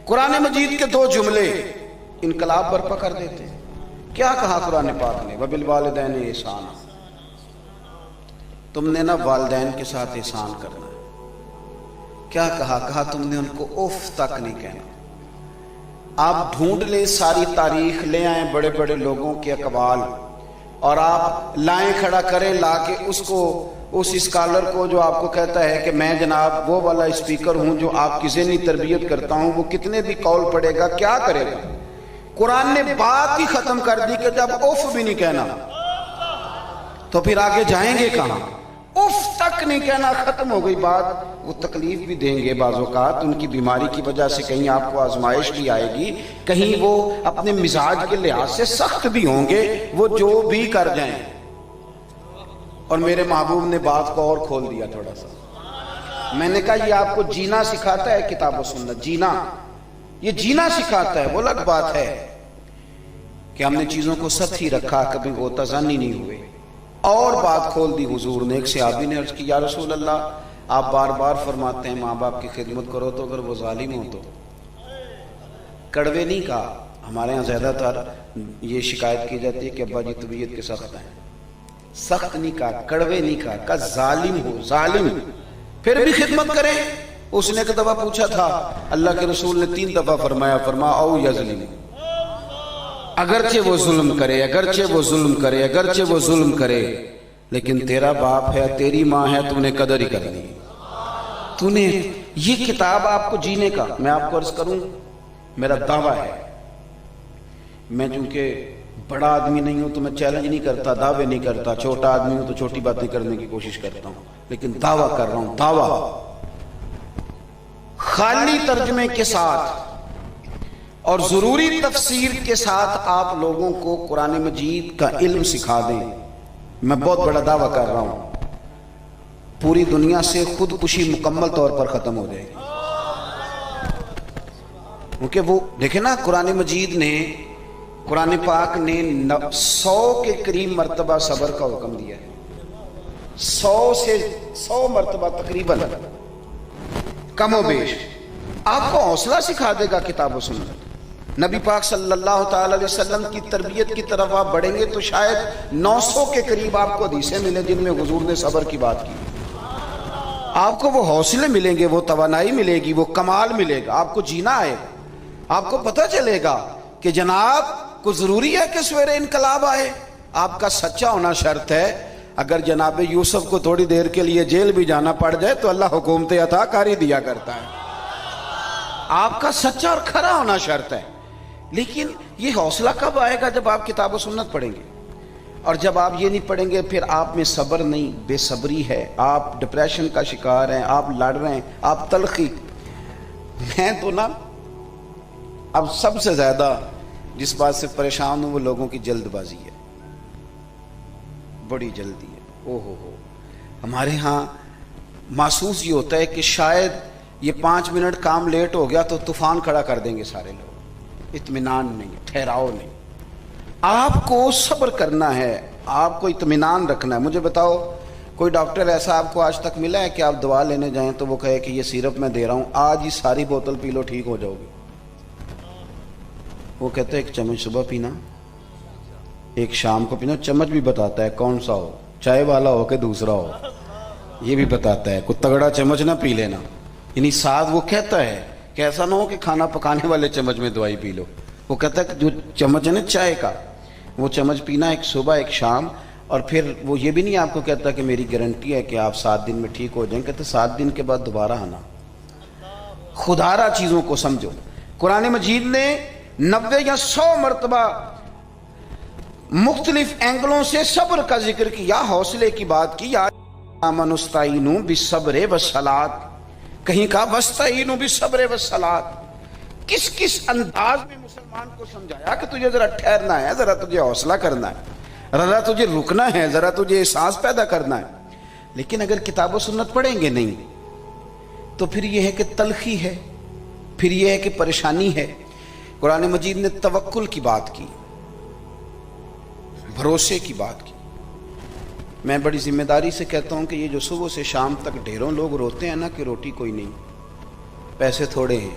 قرآن مجید کے دو جملے انقلاب برپا کر دیتے ہیں۔ کیا کہا قرآن پاک نے؟ وَبِالْوَالِدَيْنِ احسانا، تم نے نا والدین کے ساتھ احسان کرنا ہے۔ کیا کہا تم نے ان کو اف تک نہیں کہنا۔ آپ ڈھونڈ لیں، ساری تاریخ لے آئیں بڑے بڑے لوگوں کے اقوال، اور آپ لائیں کھڑا کریں، لا کے اس اسکالر کو جو آپ کو کہتا ہے کہ میں جناب وہ والا اسپیکر ہوں جو آپ کی ذہنی تربیت کرتا ہوں، وہ کتنے بھی قول پڑے گا، کیا کرے گا؟ قرآن نے بات ہی ختم کر دی کہ جب اف بھی نہیں کہنا تو پھر آگے جائیں گے کہاں؟ اف تک نہیں کہنا، ختم ہو گئی بات۔ وہ تکلیف بھی دیں گے بعض اوقات، ان کی بیماری کی وجہ سے کہیں آپ کو آزمائش بھی آئے گی، کہیں وہ اپنے مزاج کے لحاظ سے سخت بھی ہوں گے، وہ جو بھی کر جائیں۔ اور میرے محبوب نے بات کو اور کھول دیا تھوڑا سا۔ میں نے کہا یہ آپ کو جینا سکھاتا ہے کتاب و سنت، جینا، یہ جینا سکھاتا ہے۔ وہ الگ بات ہے کہ ہم نے چیزوں کو سطحی رکھا، کبھی وہ تزنی نہیں ہوئے۔ اور بات کھول دی حضور نے۔ ایک صحابی نے عرض کی یا رسول اللہ، آپ بار بار فرماتے ہیں ماں باپ کی خدمت کرو، تو اگر وہ ظالم ہو تو؟ کڑوے نہیں کہا، ہمارے ہاں زیادہ تر یہ شکایت کی جاتی ہے کہ ابا جی طبیعت کے سخت ہیں، سخت نہیں کہا، کڑوے نہیں کہا ظالم ہو، ظالم پھر بھی خدمت کریں۔ اس نے ایک دفعہ پوچھا تھا، اللہ کے رسول نے 3 دفعہ فرمایا او یظلم، اگرچہ وہ ظلم کرے، اگرچہ وہ ظلم کرے، اگرچہ وہ ظلم کرے، لیکن تیرا باپ ہے، تیری ماں ہے، تو نے قدر ہی کرنی۔ تو نے یہ کتاب آپ کو جینے کا، میں آپ کو عرض کروں، میرا دعویٰ ہے، میں چونکہ بڑا آدمی نہیں ہوں تو میں چیلنج نہیں کرتا، دعوے نہیں کرتا، چھوٹا آدمی ہوں تو چھوٹی باتیں کرنے کی کوشش کرتا ہوں، لیکن دعویٰ کر رہا ہوں، دعویٰ خالی ترجمے کے ساتھ اور ضروری تفسیر کے ساتھ آپ لوگوں کو قرآن مجید کا علم سکھا دیں، میں بہت بڑا دعویٰ کر رہا ہوں، پوری دنیا سے خودکشی مکمل طور پر ختم ہو جائے گی۔ کیونکہ وہ دیکھیں نا، قرآن مجید نے، قرآن پاک نے 100 کے قریب مرتبہ صبر کا حکم دیا ہے، 100 مرتبہ تقریباً، کم و بیش۔ آپ کو حوصلہ سکھا دے گا کتاب و سنت۔ نبی پاک صلی اللہ تعالی علیہ وسلم کی تربیت کی طرف آپ بڑھیں گے تو شاید 900 کے قریب آپ کو حدیثیں ملیں جن میں حضور نے صبر کی بات کی۔ آپ کو وہ حوصلے ملیں گے، وہ توانائی ملے گی، وہ کمال ملے گا، آپ کو جینا آئے گا، آپ کو پتہ چلے گا کہ جناب کو ضروری ہے کہ سویرے انقلاب آئے۔ آپ کا سچا ہونا شرط ہے۔ اگر جناب یوسف کو تھوڑی دیر کے لیے جیل بھی جانا پڑ جائے تو اللہ حکومت عطا کاری دیا کرتا ہے۔ آپ کا سچا اور کھرا ہونا شرط ہے۔ لیکن یہ حوصلہ کب آئے گا؟ جب آپ کتاب و سنت پڑھیں گے۔ اور جب آپ یہ نہیں پڑھیں گے پھر آپ میں صبر نہیں، بے صبری ہے، آپ ڈپریشن کا شکار ہیں، آپ لڑ رہے ہیں، آپ تلخی۔ میں تو نا اب سب سے زیادہ جس بات سے پریشان ہوں وہ لوگوں کی جلد بازی ہے، بڑی جلدی ہے۔ ہمارے ہاں محسوس یہ ہوتا ہے کہ شاید یہ 5 منٹ کام لیٹ ہو گیا تو طوفان کھڑا کر دیں گے سارے لوگ۔ اطمینان نہیں، ٹھہراؤ نہیں۔ آپ کو صبر کرنا ہے، آپ کو اطمینان رکھنا ہے۔ مجھے بتاؤ کوئی ڈاکٹر ایسا آپ کو آج تک ملا ہے کہ آپ دوا لینے جائیں تو وہ کہے کہ یہ سیرپ میں دے رہا ہوں، آج ہی ساری بوتل پی لو ٹھیک ہو جاؤ گے؟ وہ کہتے ہیں 1 چمچ صبح پینا، 1 شام کو پینا۔ چمچ بھی بتاتا ہے کون سا ہو، چائے والا ہو کہ دوسرا ہو، یہ بھی بتاتا ہے، کوئی تگڑا چمچ نہ پی لینا۔ یعنی ساتھ وہ کہتا ہے کہ ایسا نہ ہو کہ کھانا پکانے والے چمچ میں دوائی پی لو۔ وہ کہتا ہے کہ جو چمچ ہے نا چائے کا، وہ چمچ پینا، 1 صبح 1 شام۔ اور پھر وہ یہ بھی نہیں آپ کو کہتا کہ میری گارنٹی ہے کہ آپ 7 دن میں ٹھیک ہو جائیں، کہتے 7 دن کے بعد دوبارہ آنا۔ خدارہ چیزوں کو سمجھو۔ قرآن مجید نے 90 یا 100 مرتبہ مختلف اینگلوں سے صبر کا ذکر کیا، حوصلے کی بات کی۔ یا آمنوا استعینوا بالصبر والصلاۃ، کہیں کہا واستعینوا بالصبر والصلاۃ۔ کس کس انداز میں مسلمان کو سمجھایا کہ تجھے ذرا ٹھہرنا ہے، ذرا تجھے حوصلہ کرنا ہے، ذرا تجھے رکنا ہے، ذرا تجھے احساس پیدا کرنا ہے۔ لیکن اگر کتاب و سنت پڑھیں گے نہیں تو پھر یہ ہے کہ تلخی ہے، پھر یہ ہے کہ پریشانی ہے۔ قرآن مجید نے توکل کی بات کی، بھروسے کی بات کی۔ میں بڑی ذمہ داری سے کہتا ہوں کہ یہ جو صبح سے شام تک ڈھیروں لوگ روتے ہیں نا کہ روٹی کوئی نہیں، پیسے تھوڑے ہیں،